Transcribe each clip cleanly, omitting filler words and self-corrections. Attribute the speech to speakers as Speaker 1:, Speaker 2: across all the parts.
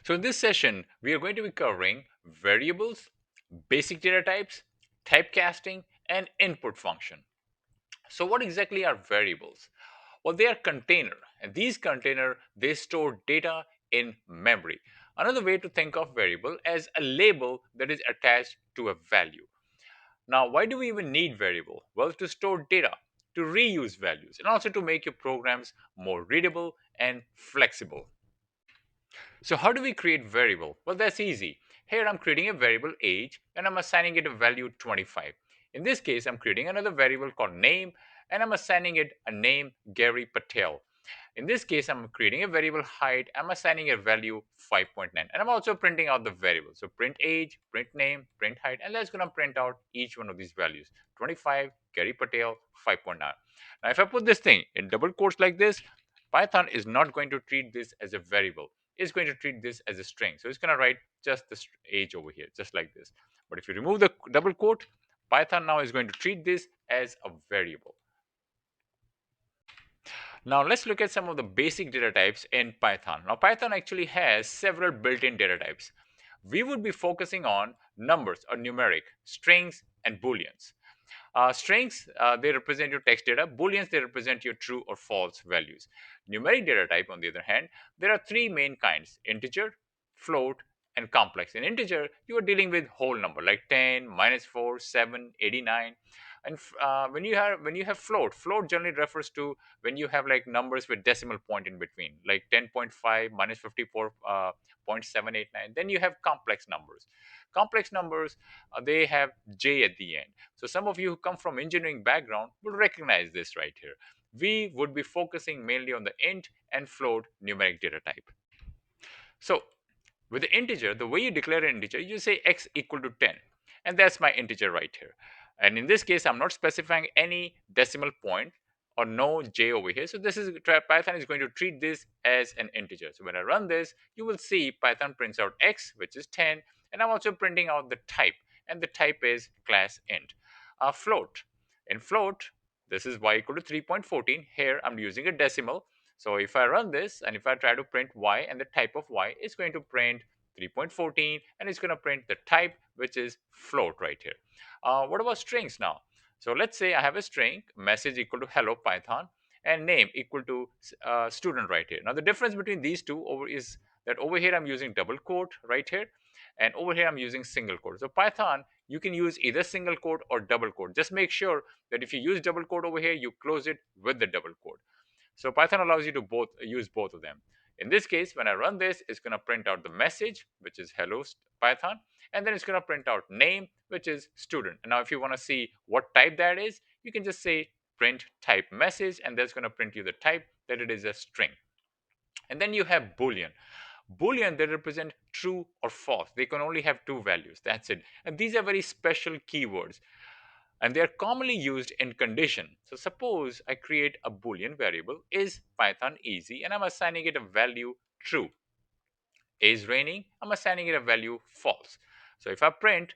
Speaker 1: So in this session, we are going to be covering variables, basic data types, typecasting, and input function. So what exactly are variables? Well, they are container, and these container they store data in memory. Another way to think of variable as a label that is attached to a value. Now, why do we even need variable? Well, to store data, to reuse values, and also to make your programs more readable and flexible. So how do we create variable? Well, that's easy. Here I'm creating a variable age and I'm assigning it a value 25. In this case, I'm creating another variable called name and I'm assigning it a name Gary Patel. In this case, I'm creating a variable height. I'm assigning a value 5.9 and I'm also printing out the variable. So print age, print name, print height, and that's going to print out each one of these values. 25, Gary Patel, 5.9. Now, if I put this thing in double quotes like this, Python is not going to treat this as a variable. It's going to treat this as a string. So it's going to write just the age over here, just like this. But if you remove the double quote, Python now is going to treat this as a variable. Now let's look at some of the basic data types in Python. Now Python actually has several built-in data types. We would be focusing on numbers or numeric, strings, and booleans. Strings, they represent your text data. Booleans, they represent your true or false values. Numeric data type, on the other hand, there are three main kinds: integer, float, and complex. In integer, you are dealing with whole number like 10, -4, 7, 89. And when you have float generally refers to when you have like numbers with decimal point in between, like 10.5 -54 0.789. Then you have complex numbers. Complex numbers, they have j at the end. So some of you who come from engineering background will recognize this right here. We would be focusing mainly on the int and float numeric data type. So with the integer, the way you declare an integer, you say x equal to 10. And that's my integer right here. And in this case, I'm not specifying any decimal point or no j over here. So this is Python is going to treat this as an integer. So when I run this, you will see Python prints out x, which is 10. And I'm also printing out the type. And the type is class int. Float. In float, this is y equal to 3.14. Here I'm using a decimal. So if I run this and if I try to print y and the type of y, it's going to print 3.14 and it's going to print the type, which is float right here. What about strings now? So let's say I have a string, message equal to hello Python, and name equal to student right here. Now the difference between these two over is that over here I'm using double quote right here, and over here I'm using single quote. So Python, you can use either single quote or double quote. Just make sure that if you use double quote over here, you close it with the double quote. So Python allows you to both use both of them. In this case, when I run this, it's going to print out the message, which is hello Python, and then it's going to print out name, which is student. And now if you want to see what type that is, you can just say print type message, and that's going to print you the type that it is a string. And then you have Boolean. Boolean, they represent true or false. They can only have two values. That's it. And these are very special keywords and they are commonly used in condition. So suppose I create a boolean variable is Python easy and I'm assigning it a value true. Is raining, I'm assigning it a value false. So if I print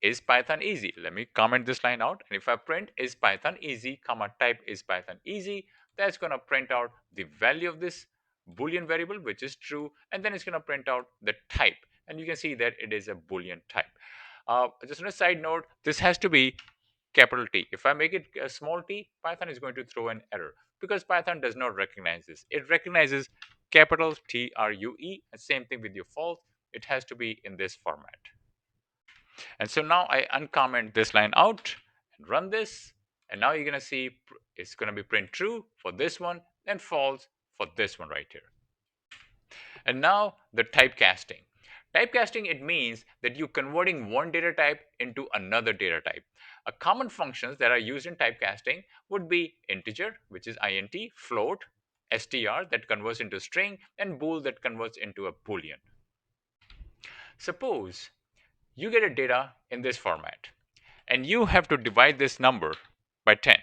Speaker 1: is Python easy, let me comment this line out, and if I print is Python easy comma type is Python easy, that's going to print out the value of this boolean variable which is true, and then it's going to print out the type, and you can see that it is a boolean type. Just on a side note, this has to be capital T. If I make it a small t, Python is going to throw an error because Python does not recognize this. It recognizes capital TRUE, and same thing with your false. It has to be in this format. And so now I uncomment this line out and run this. And now you're going to see it's going to be print true for this one and false for this one right here. And now the typecasting. Typecasting, it means that you're converting one data type into another data type. A common functions that are used in typecasting would be integer, which is int, float, str that converts into string, and bool that converts into a boolean. Suppose you get a data in this format and you have to divide this number by 10.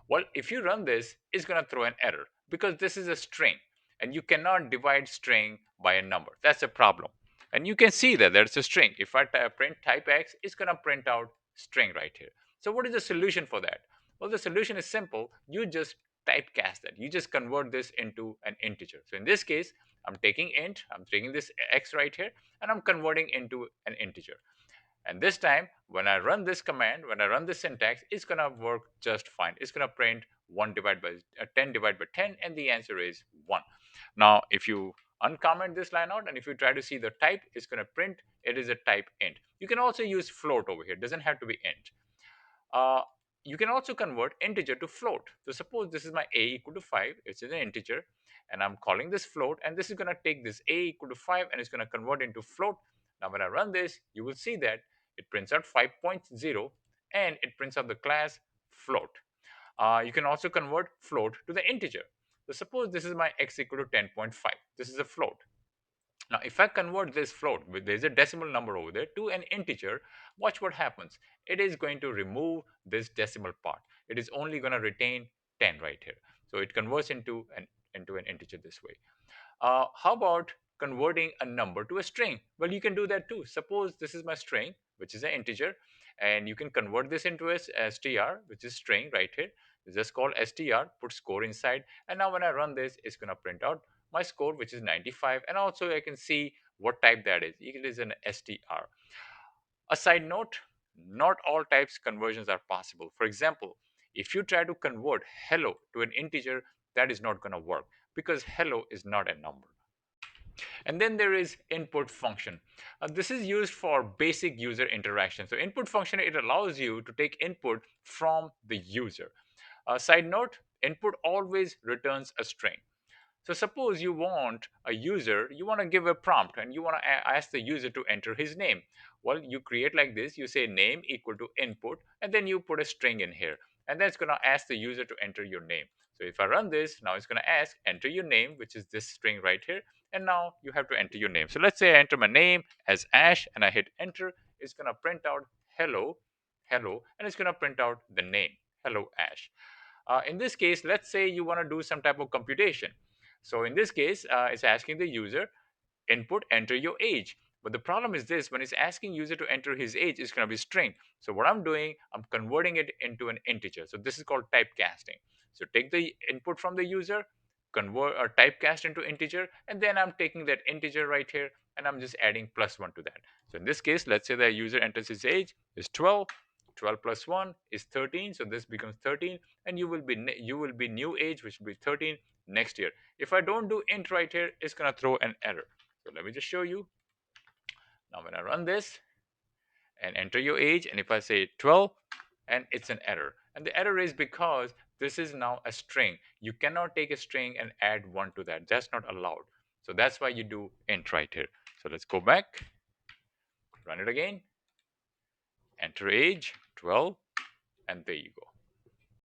Speaker 1: Well, if you run this, it's going to throw an error because this is a string and you cannot divide string by a number. That's a problem. And you can see that there's a string. If I print type X, it's going to print out string right here. So what is the solution for that? Well, the solution is simple. You just typecast that. You just convert this into an integer. So in this case, I'm taking int, I'm taking this x right here, and I'm converting into an integer. And this time, when I run this command, when I run this syntax, it's gonna work just fine. It's gonna print 1 divided by 10 divided by 10, and the answer is 1. Now, if you uncomment this line out, and if you try to see the type, it's gonna print, it is a type int. You can also use float over here, it doesn't have to be int. Uh, you can also convert integer to float. So suppose this is my a equal to 5, it's an integer, and I'm calling this float, and this is going to take this a equal to 5 and it's going to convert into float. Now when I run this, you will see that it prints out 5.0 and it prints out the class float. You can also convert float to the integer. So suppose this is my x equal to 10.5. This is a float. Now, if I convert this float, there's a decimal number over there, to an integer, watch what happens. It is going to remove this decimal part. It is only going to retain 10 right here. So it converts into an integer this way. How about converting a number to a string? Well, you can do that too. Suppose this is my string, which is an integer, and you can convert this into a str, which is string right here. It's just called str, put score inside, and now when I run this, it's going to print out my score, which is 95, and also I can see what type that is. It is an str. A side note, not all types conversions are possible. For example, if you try to convert hello to an integer, that is not going to work because hello is not a number. And then there is input function. This is used for basic user interaction. So input function, it allows you to take input from the user. Side note, input always returns a string. So suppose you want a user, you want to give a prompt and you want to ask the user to enter his name. Well, you create like this, you say name equal to input, and then you put a string in here. And then it's going to ask the user to enter your name. So if I run this, now it's going to ask enter your name, which is this string right here. And now you have to enter your name. So let's say I enter my name as Ash and I hit enter. It's going to print out hello, hello, and it's going to print out the name, hello Ash. In this case, let's say you want to do some type of computation. So in this case, it's asking the user input, enter your age. But the problem is this, when it's asking user to enter his age, it's going to be string. So what I'm doing, I'm converting it into an integer. So this is called typecasting. So take the input from the user, convert or typecast into integer, and then I'm taking that integer right here and I'm just adding +1 to that. So in this case, let's say the user enters his age is 12. 12 plus 1 is 13, so this becomes 13, and you will be new age, which will be 13 next year. If I don't do int right here, it's going to throw an error. So let me just show you. Now when I run this and enter your age, and if I say 12, and it's an error. And the error is because this is now a string. You cannot take a string and add 1 to that. That's not allowed. So that's why you do int right here. So let's go back, run it again, enter age 12, and there you go.